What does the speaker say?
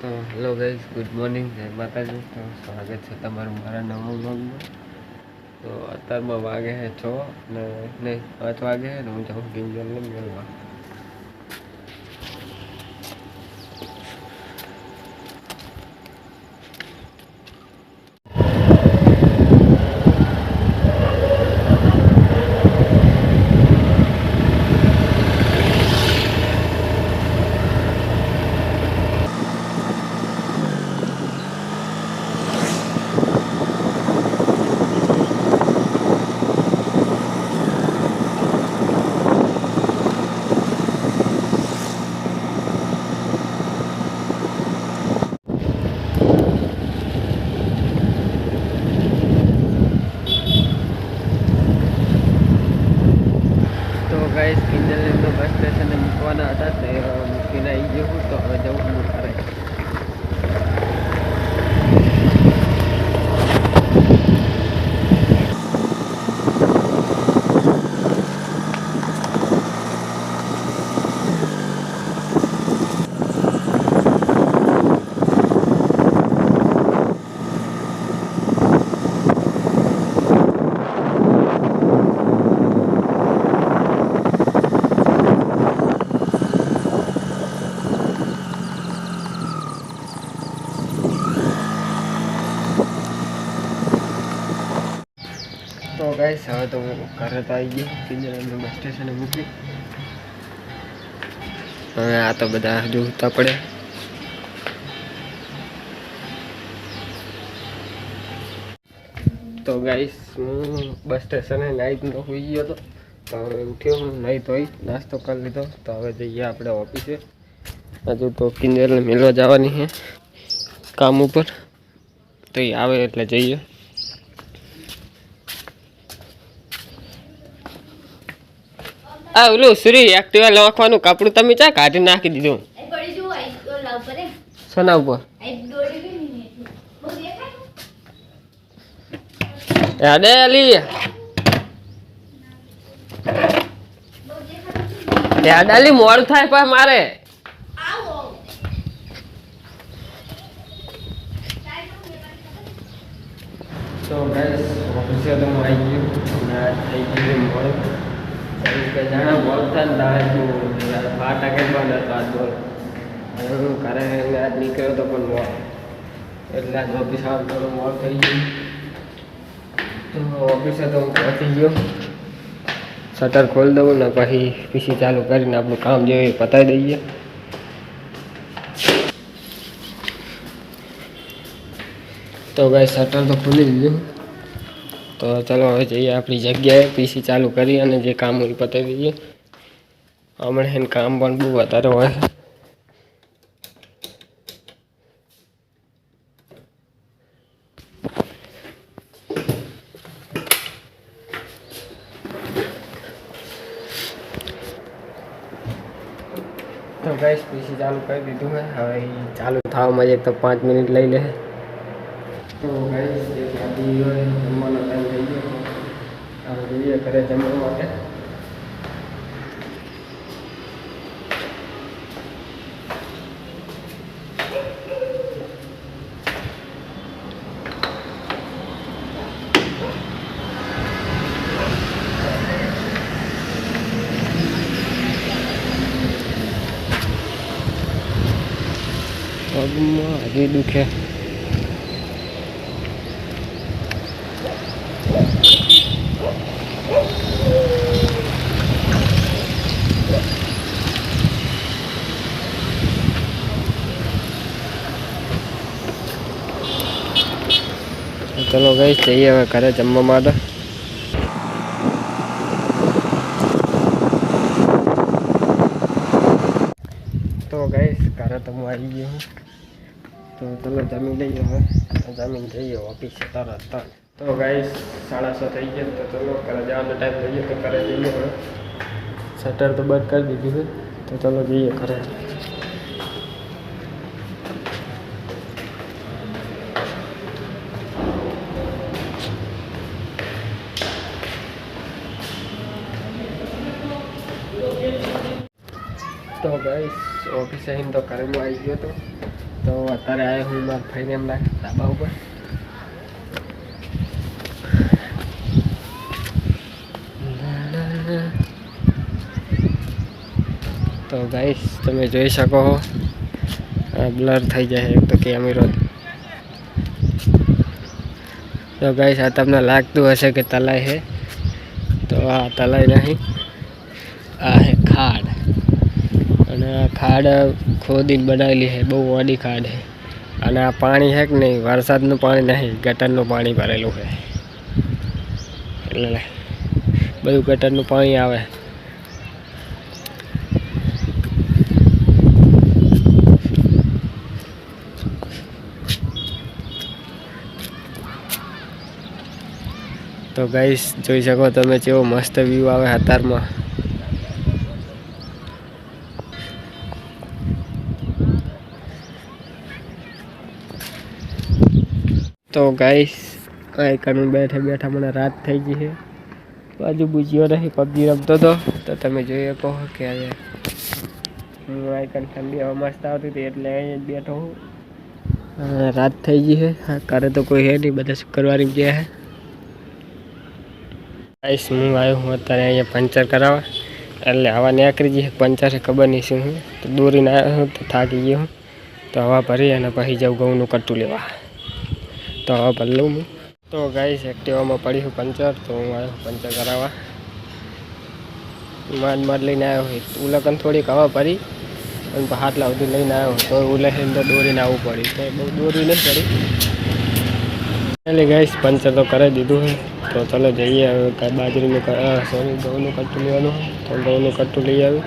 તો hello guys, good morning, જય માતાજી. તો સ્વાગત છે તમારું મારા નવા વ્લોગમાં. તો અત્યારમાં વાગે છે 6 ને નહીં 5 વાગે ને હું જાઉં કિંજલને મળવા. ગાઈસ, કિંજલને તો બસ સ્ટેશને મૂકવાના હતા તે મૂકીને આવી ગયો હું. તો હવે જવું હું ઘરે. તો ગાઈસ, હવે તો હું ઘરે તો આવી ગયો. કિંજલને બસ સ્ટેશને મૂકી. હવે આ તો બધા જોતા પડે. તો ગાઈસ, હું બસ સ્ટેશને નાઈટ નો હોઈ ગયો હતો. તો હવે ઉઠ્યો હું, નહીં ધોઈ નાસ્તો કરી લીધો. તો હવે જઈએ આપણે ઓફિસે. હજુ તો કિંજલને મેળવા જવાની છે કામ ઉપર. તો એ આવે એટલે જઈએ. આ ઓલું શ્રી એક્ટિવા લખવાનું કપડું તમે ચા કાઢી નાખી દીધું? સોના ઉપર યાદે અલી યાદ અલી મોડું થાય પણ મારે. તો ગાઈસ, ઓફિસે તો હું આવી ગયો અને થઈ ગયું મોડું. જાણે બોલતા ને તારે તું 5 બંધ હતો આજ બોલ. હવે હું ઘરે આજ નીકળ્યો તો પણ મોડ, એટલે આજ ઓફિસ આવ થોડું મોડ થઈ ગયું. તો ઓફિસે તો હું પહોંચી ગયો. શટર ખોલી દઉં ને પછી પીસી ચાલુ કરીને આપણું કામ જે પતાવી દઈએ. તો ભાઈ શટર તો ખોલી દીધું. તો ચાલો હવે જઈએ આપણી જગ્યાએ. પીસી ચાલુ કરી અને જે કામ હોય પતાવી દઈએ. હમણાં એને કામ પણ બહુ વધારે હોય. તો ગાઈસ, પીસી ચાલુ કરી દીધું છે. હવે ચાલુ થવામાં જ તો 5 મિનિટ લઈ લે. તો ગાઈસ, જે ગાડી હોય જમવાનો ટાઈમ થઈ ગયો. હવે જઈએ ઘરે જમવા માટે. પગમાં હજી દુખે. ચલો ગાઈસ, જઈએ હવે ઘરે જમવા માટે. તો ગાઈસ, ઘરે તો હું આવી ગયો છું. તો ચલો જમી લઈએ. હવે જમીન જઈએ ઓફિસે તરત. તો ગાઈસ, 6:30 થઈ ગયા. તો ચલો ઘરે જવાનો ટાઈમ થઈ ગયો. તો ઘરે જઈએ. હવે શટર તો બંધ કરી દીધું છે. તો ચલો જઈએ ઘરે. તો ગાઈસ, ઓફિસે આવીને તો ઘરેમાં આવી ગયો હતો. તો અત્યારે આવ્યો હું મારા ભાઈને એમના ધાબા ઉપર. તો ગાઈસ તમે જોઈ શકો છો બ્લર થઈ જાય એક તો કેમેરો. તો ગાઈસ આ તમને લાગતું હશે કે તલાઈ છે, તો આ તલાઈ નહીં, આ હે ખાડ. અને આ ખાડ ખોદીને બનાવેલી છે, બહુ મોડી ખાડ છે. અને આ પાણી છે કે નહીં, વરસાદનું પાણી નહીં, ગટરનું પાણી ભરેલું છે. એટલે બધું ગટરનું પાણી આવે. તો ગાઈસ જોઈ શકો તમે કેવો મસ્ત વ્યૂ આવે હતારમાં. તો ગાઈસ આઈકન બેઠા બેઠા મને રાત થઈ ગઈ છે. બાજુ બુજ્યો નહીં, પબજી રમતો હતો. તો તમે જોઈ શકો કે હું આઈકન ઠંડી હવા મસ્ત આવતી હતી એટલે અહીં બેઠો હું. રાત થઈ ગઈ છે, ઘરે તો કોઈ હે નહીં, બધા શુક્રવારે ગયા છે. ગાઈસ હું આવ્યો હું અત્યારે અહીંયા પંચર કરાવવા. એટલે હવા નીકળી જઈએ, પંચર છે ખબર નહીં શું. હું તો દોરીને આવ્યો હું, તો થાકી ગયો હું. તો હવા ભરી અને પછી જાઉં ઘઉંનું કટ્ટું લેવા. તો હવા ભરી લઉં હું. તો ગાઈસ એક્ટિવામાં પડી હું પંચર. તો હું આવ્યો પંચર કરાવવા. માંડ લઈને આવ્યો હોય ઉલકન થોડીક હવા ભરી અને હાથલા સુધી લઈને આવ્યો. તો ઉલહીને તો દોરીને આવવું પડી, તો બહુ દોરી નહીં પડી. એટલે ગાઈસ પંચર તો કરાવી દીધું છે. તો ચાલો જઈએ હવે બાજરીનું સોરી ઘઉંનું કટ્ટું લેવાનું. તો ઘઉંનું કટ્ટું લઈ આવ્યું.